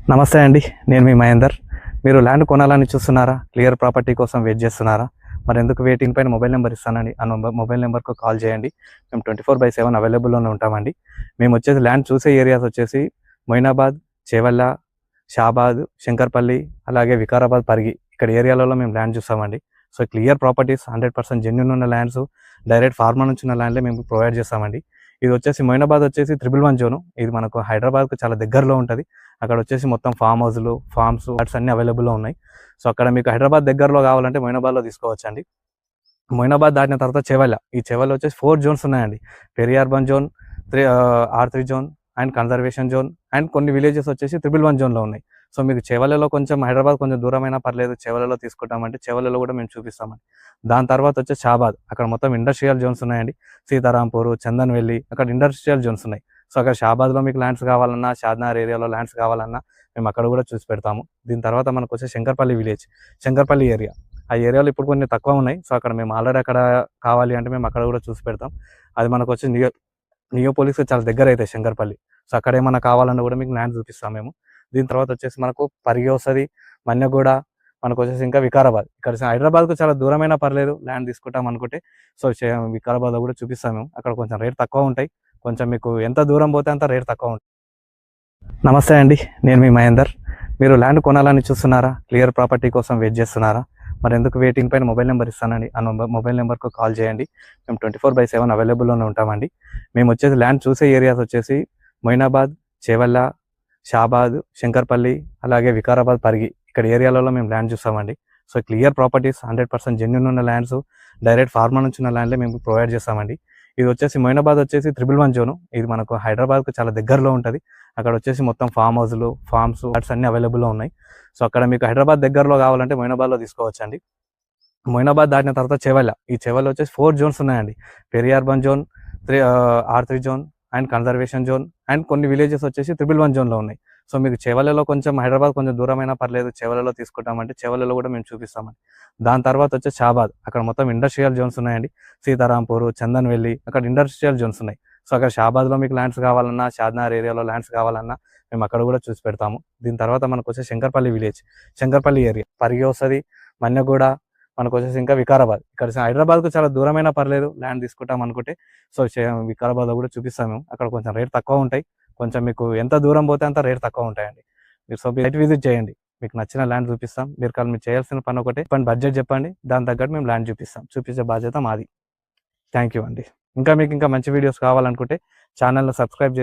నమస్తే అండి. నేను మీ మహేందర్. మీరు ల్యాండ్ కొనాలని చూస్తున్నారా? క్లియర్ ప్రాపర్టీ కోసం వెయిట్ చేస్తున్నారా? మరెందుకు వెయిటింగ్? పైన మొబైల్ నెంబర్ ఇస్తానండి. ఆ మొబైల్ నెంబర్‌కు కాల్ చేయండి. మేము 24/7 అవైలబుల్‌లోనే ఉంటామండి. మేమొచ్చేసి ల్యాండ్ చూసే ఏరియాస్ వచ్చేసి మొయినాబాద్, చేవెళ్ళ, షాబాద్, శంకర్పల్లి, అలాగే వికారాబాద్, పరిగి ఇక్కడ ఏరియాలలో మేము ల్యాండ్ చూస్తామండి. సో, క్లియర్ ప్రాపర్టీస్ 100% జెన్యూన్ ఉన్న ల్యాండ్స్, డైరెక్ట్ ఫార్మర్ నుంచి ఉన్న ల్యాండ్‌లే మేము ప్రొవైడ్ చేస్తామండి. ఇది వచ్చేసి మొయినాబాద్ వచ్చేసి 111 జోను. ఇది మనకు హైదరాబాద్‌కు చాలా దగ్గరలో ఉంటది. అక్కడ వచ్చేసి మొత్తం ఫామ్ హౌస్‌లు, ఫార్మ్స్, ఫ్లాట్స్ అన్నీ అవైలబుల్‌లో ఉన్నాయి. సో, అక్కడ మీకు హైదరాబాద్ దగ్గరలో కావాలంటే మొయినాబాద్‌లో తీసుకోవచ్చండి. మొయినాబాద్ దాటిన తర్వాత చెవెళ్ళ. ఈ చెవెళ్ళ వచ్చేసి 4 జోన్స్ ఉన్నాయండి. Peri urban zone, R3 zone and conservation zone and కొన్ని విలేజెస్ వచ్చేసి 111 జోన్‌లో ఉన్నాయి. సో, మీకు చెవెళ్ళలో కొంచెం హైదరాబాద్ కొంచెం దూరమైనా పర్లేదు, చెవెళ్ళలో తీసుకుంటామంటే చెవెళ్ళలో కూడా మేము చూపిస్తామండి. దాని తర్వాత వచ్చేసి షాబాద్. అక్కడ మొత్తం ఇండస్ట్రియల్ జోన్స్ ఉన్నాయండి. సీతారాంపూర్, చందన్‌వెల్లి అక్కడ ఇండస్ట్రియల్ జోన్స్ ఉన్నాయి. సో, అక్కడ షాబాద్‌లో మీకు ల్యాండ్స్ కావాలన్నా, షాద్‌నగర్ ఏరియాలో ల్యాండ్స్ కావాలన్నా మేము అక్కడ కూడా చూసి పెడతాము. దీని తర్వాత మనకొచ్చేసి శంకర్పల్లి విలేజ్, శంకర్పల్లి ఏరియా. ఆ ఏరియాలో ఇప్పుడు కొన్ని తక్కువ ఉన్నాయి. సో, అక్కడ మేము ఆల్రెడీ అక్కడ కావాలి అంటే మేము అక్కడ కూడా చూసి పెడతాం. అది మనకొచ్చి నియోపోలిస్‌కి చాలా దగ్గరైతే శంకర్పల్లి. సో, అక్కడ ఏమన్నా కావాలన్నా కూడా మీకు ల్యాండ్ చూపిస్తాం మేము. దీని తర్వాత వచ్చేసి మనకు పరిగి వస్తది, మన్యగూడ, మనకొచ్చేసి ఇంకా వికారాబాద్. ఇక్కడ హైదరాబాద్‌కు చాలా దూరమైనా పర్లేదు ల్యాండ్ తీసుకుంటాం అనుకుంటే. సో, వికారాబాద్‌లో కూడా చూపిస్తాం మేము. అక్కడ కొంచెం రేట్ తక్కువ ఉంటాయి. కొంచెం మీకు ఎంత దూరం పోతే అంత రేట్ తక్కువ ఉంటుంది. నమస్తే అండి. నేను మీ మహేందర్. మీరు ల్యాండ్ కొనాలని చూస్తున్నారా? క్లియర్ ప్రాపర్టీ కోసం వెయిట్ చేస్తున్నారా? మరెందుకు వెయిటింగ్? పైన మొబైల్ నెంబర్ ఇస్తానండి. ఆ మొబైల్ నెంబర్‌కు కాల్ చేయండి. మేము 24/7 అవైలబుల్‌లోనే ఉంటామండి. మేమొచ్చేసి ల్యాండ్ చూసే ఏరియాస్ వచ్చేసి మొయినాబాద్, చేవెళ్ళ, షాబాద్, శంకర్పల్లి, అలాగే వికారాబాద్, పరిగి ఇక్కడ ఏరియాలలో మేము ల్యాండ్ చూస్తామండి. సో, క్లియర్ ప్రాపర్టీస్ 100% జెన్యూన్ ఉన్న ల్యాండ్స్, డైరెక్ట్ ఫార్మర్ నుంచి ఉన్న ల్యాండ్‌లే మేము ప్రొవైడ్ చేస్తామండి. ఇది వచ్చేసి మొయినాబాద్ వచ్చేసి 111 జోను. ఇది మనకు హైదరాబాద్‌కు చాలా దగ్గరలో ఉంటది. అక్కడ వచ్చేసి మొత్తం ఫామ్ హౌస్‌లు, ఫార్మ్స్, ఫ్లాట్స్ అన్నీ అవైలబుల్‌లో ఉన్నాయి. సో, అక్కడ మీకు హైదరాబాద్ దగ్గరలో కావాలంటే మొయినాబాద్‌లో తీసుకోవచ్చండి. మొయినాబాద్ దాటిన తర్వాత చెవెళ్ళ. ఈ చెవెళ్ళ వచ్చేసి 4 జోన్స్ ఉన్నాయండి. Peri urban zone, R3 zone and conservation zone and కొన్ని విలేజెస్ వచ్చేసి 111 జోన్‌లో ఉన్నాయి. సో, మీకు చెవెళ్ళలో కొంచెం హైదరాబాద్ కొంచెం దూరమైనా పర్లేదు, చెవెళ్ళలో తీసుకుంటామంటే చెవెళ్ళలో కూడా మేము చూపిస్తామండి. దాని తర్వాత వచ్చేసి షాబాద్. అక్కడ మొత్తం ఇండస్ట్రియల్ జోన్స్ ఉన్నాయండి. సీతారాంపూర్, చందన్‌వెల్లి అక్కడ ఇండస్ట్రియల్ జోన్స్ ఉన్నాయి. సో, అక్కడ షాబాద్‌లో మీకు ల్యాండ్స్ కావాలన్నా, షాద్‌నగర్ ఏరియాలో ల్యాండ్స్ కావాలన్నా మేము అక్కడ కూడా చూసి పెడతాము. దీని తర్వాత మనకొచ్చేసి శంకర్పల్లి విలేజ్, శంకర్పల్లి ఏరియా. పరిగి వస్తది, మన్యగూడ, మనకొచ్చేసి ఇంకా వికారాబాద్. ఇక్కడ హైదరాబాద్‌కు చాలా దూరమైనా పర్లేదు ల్యాండ్ తీసుకుంటాం అనుకుంటే. సో, వికారాబాద్‌లో కూడా చూపిస్తాం మేము. అక్కడ కొంచెం రేట్ తక్కువ ఉంటాయి. కొంచెం మీకు ఎంత దూరం పోతే అంత రేట్ తక్కువ ఉంటాయండి. మీరు సైట్ విజిట్ చేయండి. మీకు నచ్చిన ల్యాండ్ చూపిస్తాం. మీరు చేయాల్సిన పని ఒకటే, బడ్జెట్ చెప్పండి. దాని తగ్గట్టు మేము ల్యాండ్ చూపిస్తాం. చూపించే బాధ్యత మాది. థ్యాంక్ యూ అండి. ఇంకా మీకు మంచి వీడియోస్ కావాలనుకుంటే ఛానల్‌ని సబ్స్క్రైబ్ చేసి